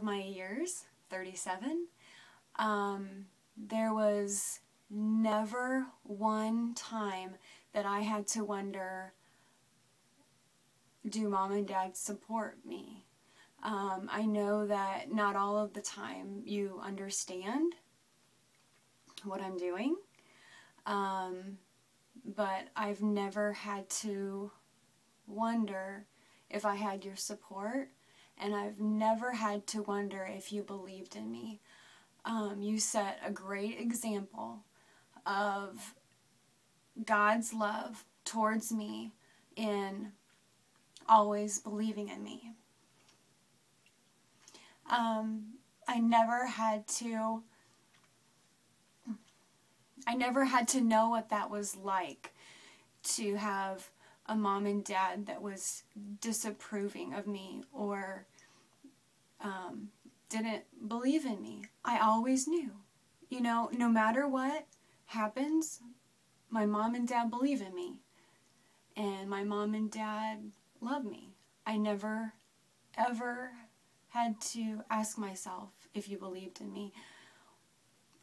my years, 37, there was never one time that I had to wonder, do mom and dad support me? I know that not all of the time you understand what I'm doing, but I've never had to wonder if I had your support, and I've never had to wonder if you believed in me. You set a great example of God's love towards me in always believing in me. I never had to know what that was like, to have a mom and dad that was disapproving of me or didn't believe in me. I always knew, no matter what happens, my mom and dad believe in me, and my mom and dad love me. I never, ever had to ask myself if you believed in me,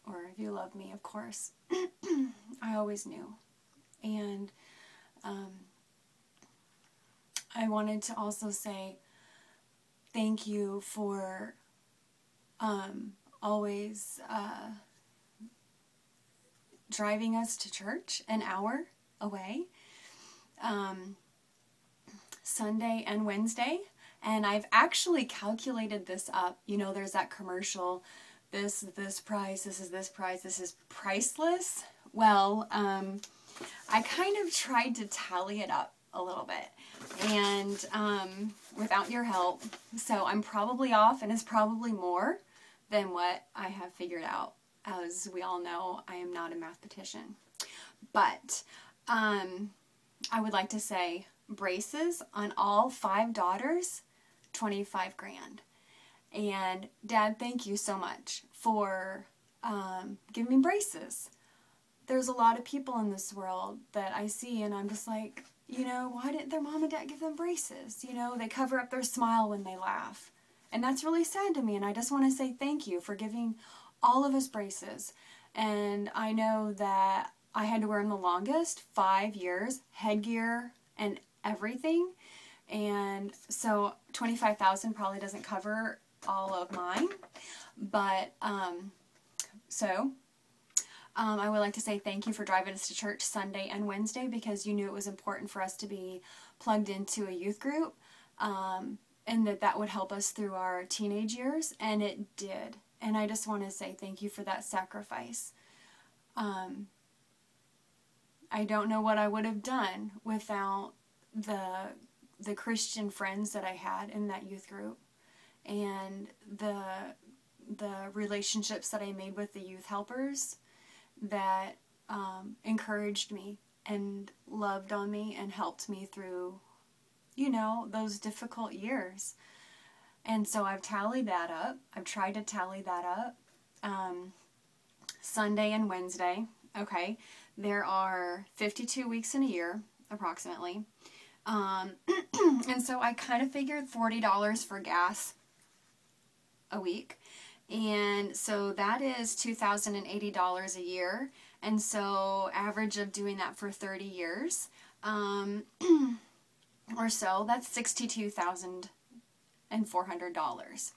or if you loved me, of course. I always knew. And I wanted to also say thank you for always driving us to church an hour away, Sunday and Wednesday. And I've actually calculated this up. There's that commercial, this price, this is priceless. Well, I kind of tried to tally it up a little bit, and without your help, so I'm probably off, and it's probably more than what I have figured out. As we all know, I am not a mathematician. But I would like to say braces on all 5 daughters, $25 grand. And Dad, thank you so much for giving me braces. There's a lot of people in this world that I see, and I'm just like, why didn't their mom and dad give them braces? They cover up their smile when they laugh. And that's really sad to me, and I just want to say thank you for giving all of us braces. And I know that I had to wear them the longest, 5 years, headgear and everything. And so $25,000 probably doesn't cover all of mine. But, I would like to say thank you for driving us to church Sunday and Wednesday, because you knew it was important for us to be plugged into a youth group, and that would help us through our teenage years, and it did. And I just want to say thank you for that sacrifice. I don't know what I would have done without the Christian friends that I had in that youth group, and the relationships that I made with the youth helpers that encouraged me and loved on me and helped me through, those difficult years. And so I've tallied that up. I've tried to tally that up. Sunday and Wednesday, okay, there are 52 weeks in a year, approximately. And so I kind of figured $40 for gas a week. And so that is $2,080 a year. And so average of doing that for 30 years or so, that's $62,400.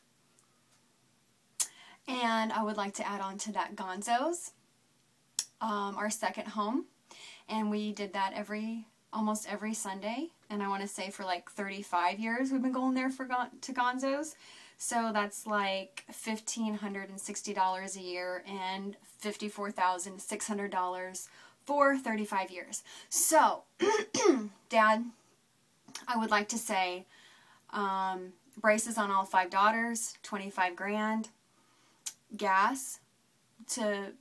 And I would like to add on to that Gonzo's, our second home. And we did that almost every Sunday. And I want to say for like 35 years we've been going there to Gonzo's. So that's like $1,560 a year and $54,600 for 35 years. So, Dad, I would like to say braces on all 5 daughters, $25 grand. Gas to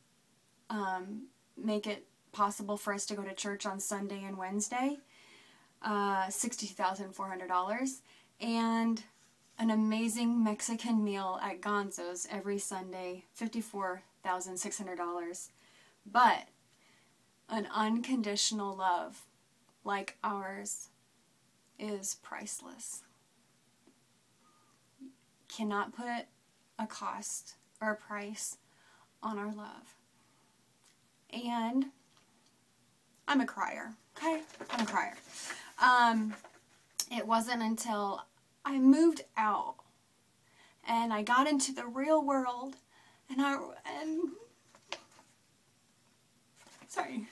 make it possible for us to go to church on Sunday and Wednesday, $62,400. And an amazing Mexican meal at Gonzo's every Sunday, $54,600. But an unconditional love like ours is priceless. Cannot put a cost or a price on our love. And I'm a crier, okay? I'm a crier. It wasn't until I moved out and I got into the real world sorry.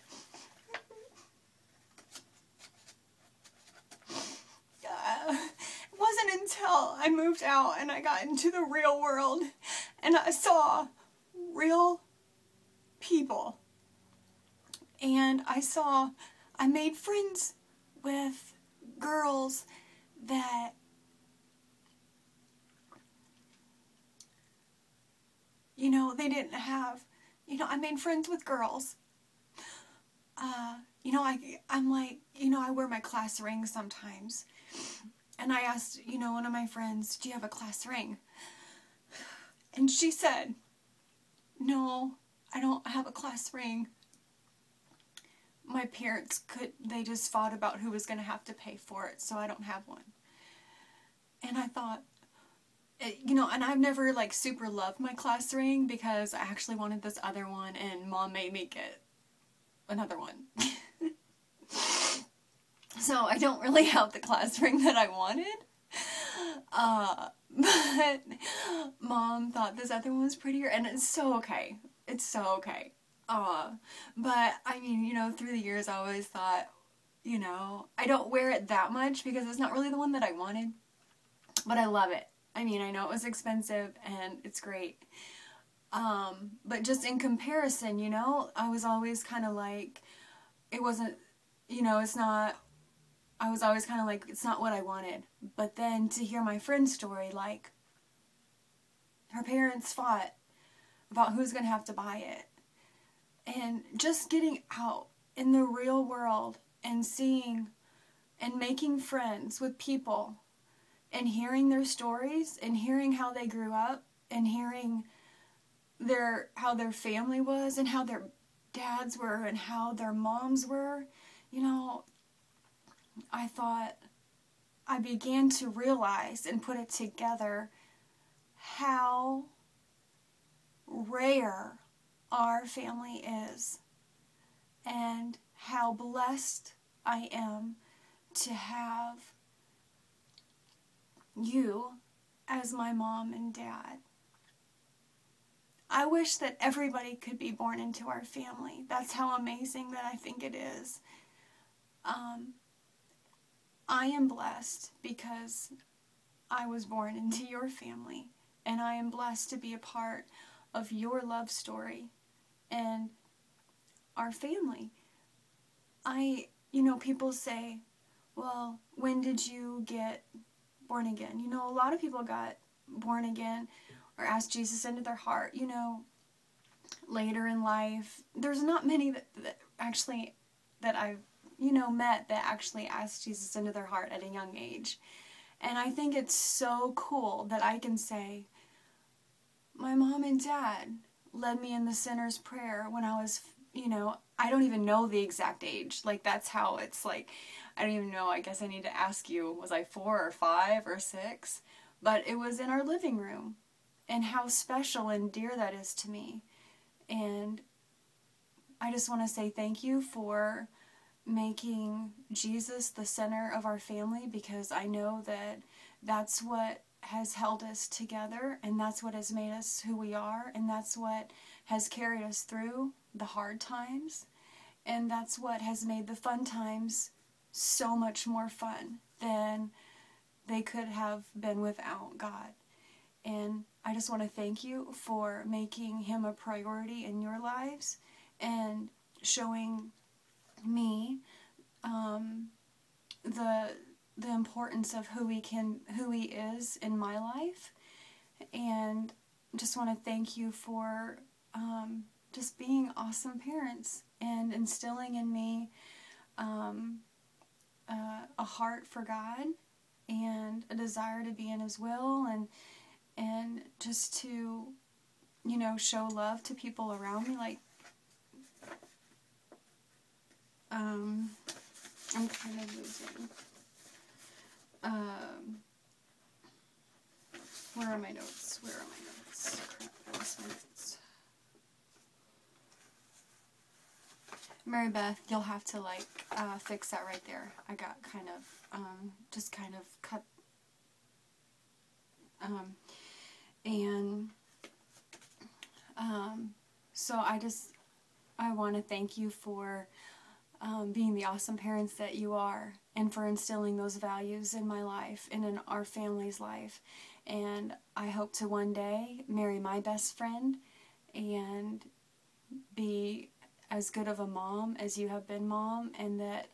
It wasn't until I moved out and I got into the real world and I saw real people. And I made friends with girls that they didn't have, I made friends with girls. I'm like, I wear my class ring sometimes. And I asked, one of my friends, do you have a class ring? And she said, no, I don't have a class ring. My parents they just fought about who was going to have to pay for it, so I don't have one. And I thought, and I've never like super loved my class ring because I actually wanted this other one and Mom made me get another one. So I don't really have the class ring that I wanted. But Mom thought this other one was prettier, and it's so okay. It's so okay. But I mean, through the years I always thought, I don't wear it that much because it's not really the one that I wanted. But I love it. I mean, I know it was expensive and it's great. But just in comparison, I was always kind of like, it wasn't, it's not, I was always kind of like, it's not what I wanted. But then to hear my friend's story, like, her parents fought about who's going to have to buy it. And just getting out in the real world and seeing and making friends with people and hearing their stories and hearing how they grew up and hearing how their family was and how their dads were and how their moms were, I began to realize and put it together how rare our family is and how blessed I am to have you as my mom and dad. I wish that everybody could be born into our family. That's how amazing that I think it is. I am blessed because I was born into your family, and I am blessed to be a part of your love story and our family. People say, well, when did you get born again? A lot of people got born again or asked Jesus into their heart, later in life. There's not many that I've, met that actually asked Jesus into their heart at a young age. And I think it's so cool that I can say, my mom and dad led me in the sinner's prayer when I was, I don't even know the exact age. Like, that's how it's like, I don't even know. I guess I need to ask you, was I 4 or 5 or 6? But it was in our living room. And how special and dear that is to me. And I just want to say thank you for making Jesus the center of our family, because I know that that's what has held us together, and that's what has made us who we are, and that's what has carried us through the hard times, and that's what has made the fun times so much more fun than they could have been without God. And I just want to thank you for making Him a priority in your lives and showing me the importance of who He is in my life. And just want to thank you for just being awesome parents and instilling in me a heart for God and a desire to be in His will, and just to, show love to people around me. Like, I'm kind of losing. Where are my notes? Mary Beth, you'll have to like fix that right there. I got kind of just kind of cut and so I want to thank you for being the awesome parents that you are, and for instilling those values in my life and in our family's life. And I hope to one day marry my best friend and be as good of a mom as you have been, Mom, and that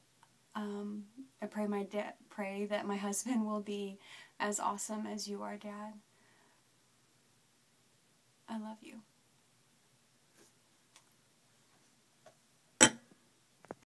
I pray that my husband will be as awesome as you are, Dad. I love you.